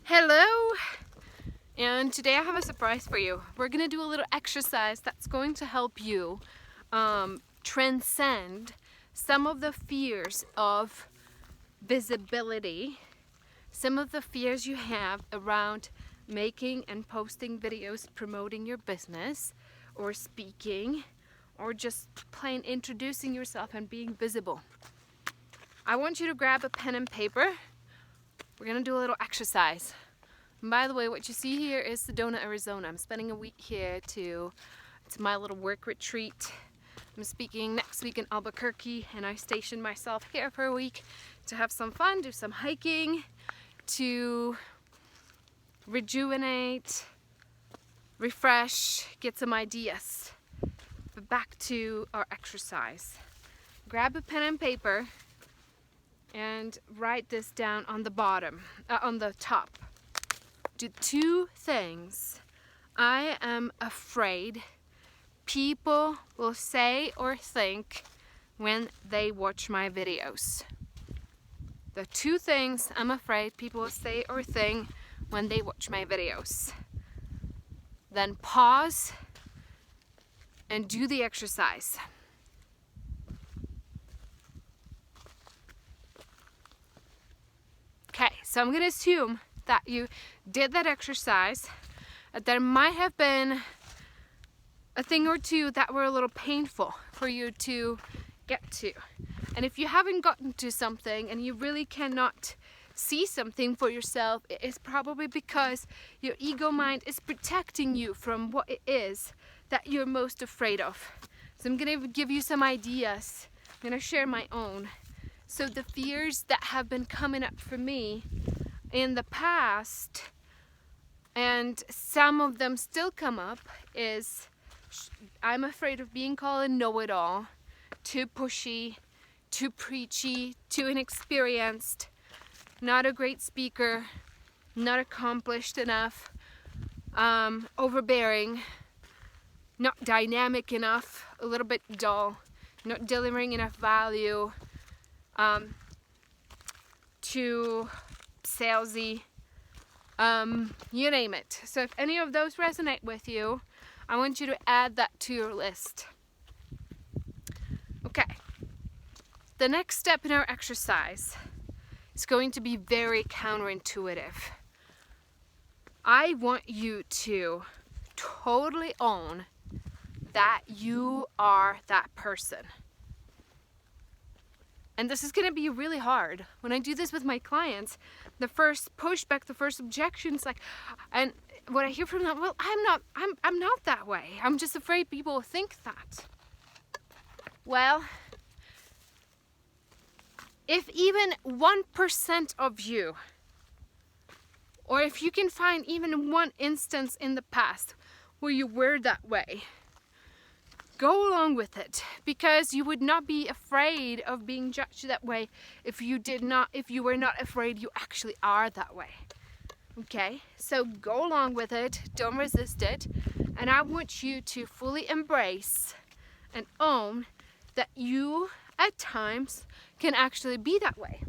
Hello, and today I have a surprise for you. We're gonna do a little exercise that's going to help you transcend some of the fears of visibility, some of the fears you have around making and posting videos promoting your business or speaking or just plain introducing yourself and being visible. I want you to grab a pen and paper. We're gonna do a little exercise. And by the way, what you see here is Sedona, Arizona. I'm spending a week here it's my little work retreat. I'm speaking next week in Albuquerque, and I stationed myself here for a week to have some fun, do some hiking, to rejuvenate, refresh, get some ideas. But back to our exercise. Grab a pen and paper and write this down on the bottom, on the top. Do 2 things I am afraid people will say or think when they watch my videos. The 2 things I'm afraid people will say or think when they watch my videos. Then pause and do the exercise. Okay, so I'm gonna assume that you did that exercise. There might have been a thing or two that were a little painful for you to get to. And if you haven't gotten to something and you really cannot see something for yourself, it is probably because your ego mind is protecting you from what it is that you're most afraid of. So I'm gonna give you some ideas. I'm gonna share my own. So the fears that have been coming up for me in the past, and some of them still come up, is I'm afraid of being called a know-it-all, too pushy, too preachy, too inexperienced, not a great speaker, not accomplished enough, overbearing, not dynamic enough, a little bit dull, not delivering enough value, too salesy, you name it. So if any of those resonate with you, I want you to add that to your list. Okay, the next step in our exercise is going to be very counterintuitive. I want you to totally own that you are that person. And this is going to be really hard. When I do this with my clients, the first pushback, the first objection is like, and what I hear from them, well, I'm not that way. I'm just afraid people will think that. Well, if even 1% of you, or if you can find even one instance in the past where you were that way, go along with it, because you would not be afraid of being judged that way if you were not afraid you actually are that way. Okay, so go along with it, don't resist it, and I want you to fully embrace and own that you at times can actually be that way.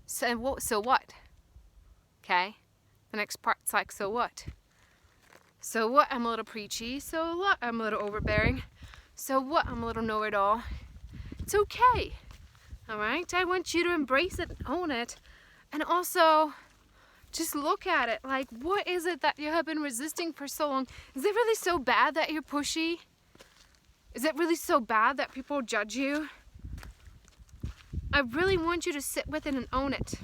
So what? Okay, the next part's like, so what? So what? I'm a little preachy. So what? I'm a little overbearing. So what? I'm a little know-it-all. It's okay. All right? I want you to embrace it and own it. And also, just look at it. Like, what is it that you have been resisting for so long? Is it really so bad that you're pushy? Is it really so bad that people judge you? I really want you to sit with it and own it.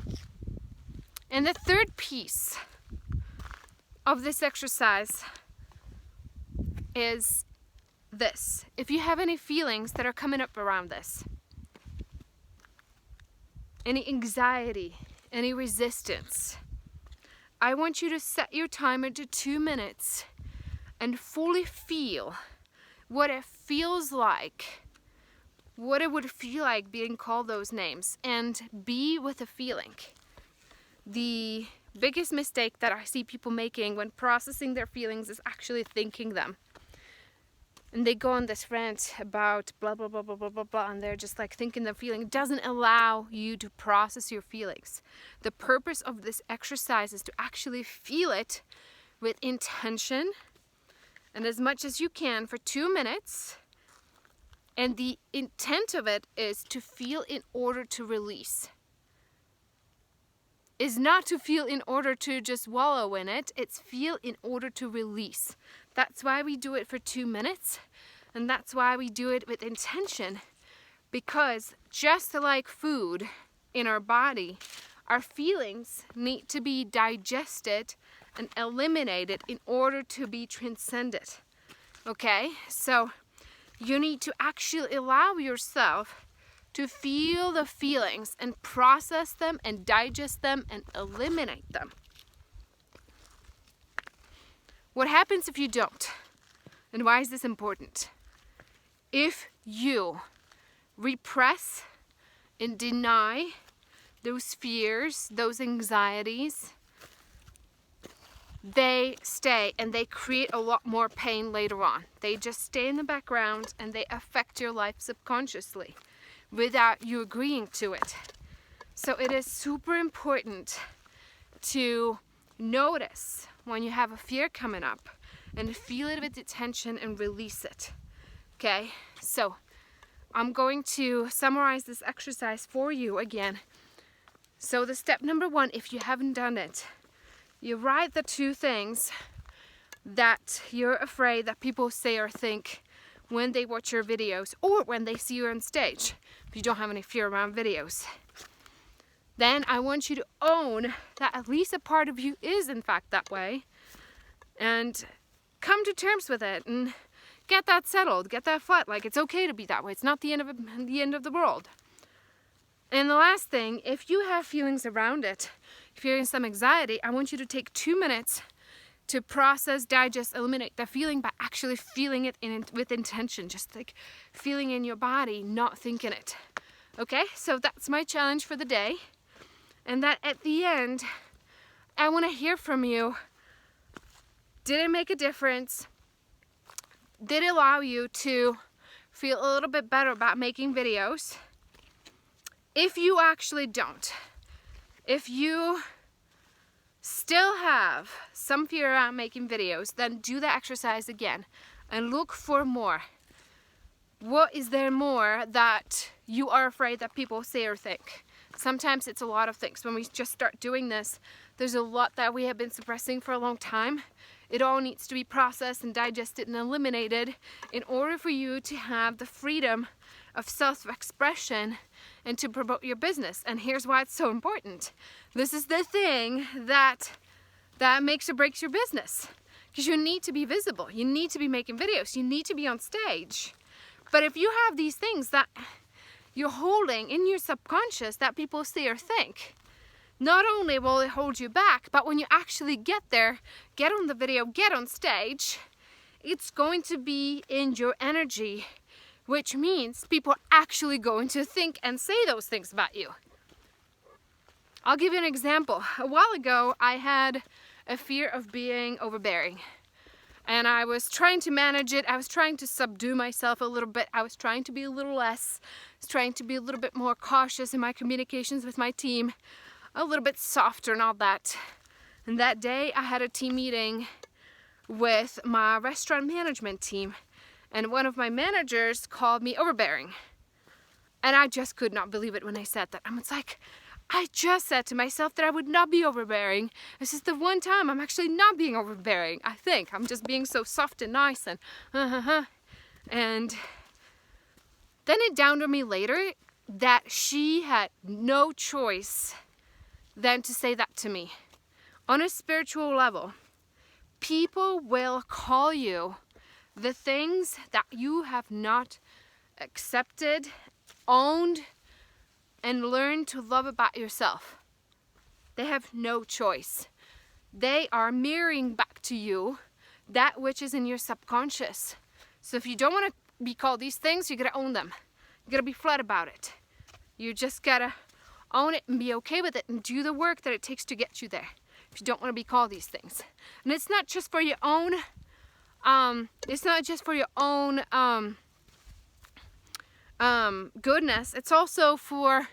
And the third piece of this exercise is this. If you have any feelings that are coming up around this, any anxiety, any resistance, I want you to set your timer to 2 minutes and fully feel what it feels like, what it would feel like being called those names, and be with the feeling. The biggest mistake that I see people making when processing their feelings is actually thinking them. and they go on this rant about blah, blah, blah, blah, blah, blah, blah, and they're just like thinking the feeling. It doesn't allow you to process your feelings. The purpose of this exercise is to actually feel it with intention and as much as you can for 2 minutes. And the intent of it is to feel in order to release. Is not to feel in order to just wallow in it. It's feel in order to release. That's why we do it for 2 minutes. And that's why we do it with intention. Because just like food in our body, our feelings need to be digested and eliminated in order to be transcended. Okay? So you need to actually allow yourself to feel the feelings and process them and digest them and eliminate them. What happens if you don't? And why is this important? If you repress and deny those fears, those anxieties, they stay and they create a lot more pain later on. They just stay in the background and they affect your life subconsciously without you agreeing to it. So it is super important to notice when you have a fear coming up and feel it with attention and release it. Okay, so I'm going to summarize this exercise for you again. So the step number 1, if you haven't done it, you write the 2 things that you're afraid that people say or think when they watch your videos or when they see you on stage, if you don't have any fear around videos. Then I want you to own that at least a part of you is in fact that way, and come to terms with it and get that settled, get that flat. Like, it's okay to be that way. It's not the end of the world. And the last thing, if you have feelings around it, if you're in some anxiety, I want you to take 2 minutes to process, digest, eliminate the feeling by actually feeling it with intention, just like feeling in your body, not thinking it. Okay, so that's my challenge for the day. And that at the end, I want to hear from you. Did it make a difference? Did it allow you to feel a little bit better about making videos? If you actually don't, if you still have some fear around making videos, then do the exercise again and look for more. What is there more that you are afraid that people say or think? Sometimes it's a lot of things. When we just start doing this, there's a lot that we have been suppressing for a long time. It all needs to be processed and digested and eliminated in order for you to have the freedom of self-expression and to promote your business. And here's why it's so important. This is the thing that makes or breaks your business. Because you need to be visible. You need to be making videos. You need to be on stage. But if you have these things that you're holding in your subconscious that people say or think, not only will it hold you back, but when you actually get there, get on the video, get on stage, it's going to be in your energy, which means people are actually going to think and say those things about you. I'll give you an example. A while ago, I had a fear of being overbearing. And I was trying to manage it. I was trying to subdue myself a little bit. I was trying to be a little less. I was trying to be a little bit more cautious in my communications with my team. A little bit softer and all that. And that day, I had a team meeting with my restaurant management team. And one of my managers called me overbearing. And I just could not believe it when I said that. It's like, I just said to myself that I would not be overbearing. This is the one time I'm actually not being overbearing. I think I'm just being so soft and nice and And then it dawned on me later that she had no choice than to say that to me. On a spiritual level, people will call you the things that you have not accepted, owned, and learn to love about yourself. They have no choice. They are mirroring back to you that which is in your subconscious. So if you don't want to be called these things, you gotta own them. You gotta be flat about it. You just gotta own it and be okay with it and do the work that it takes to get you there. If you don't want to be called these things. And it's not just for your own it's not just for your own goodness. It's also for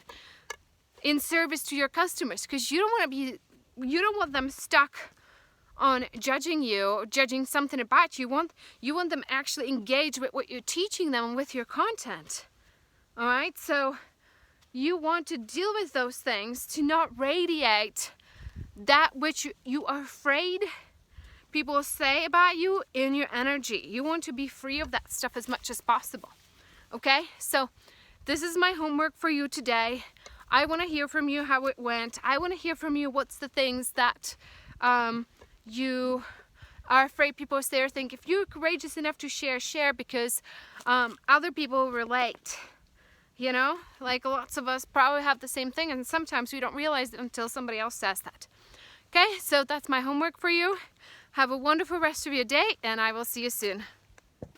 in service to your customers, because you don't want them stuck on judging you or judging something about you. You want them actually engaged with what you're teaching them and with your content. All right, so you want to deal with those things to not radiate that which you are afraid people say about you in your energy. You want to be free of that stuff as much as possible. Okay, so this is my homework for you today. I want to hear from you how it went. I want to hear from you what's the things that you are afraid people say or think. If you're courageous enough to share, because other people relate. You know, like lots of us probably have the same thing, and sometimes we don't realize it until somebody else says that. Okay, so that's my homework for you. Have a wonderful rest of your day, and I will see you soon.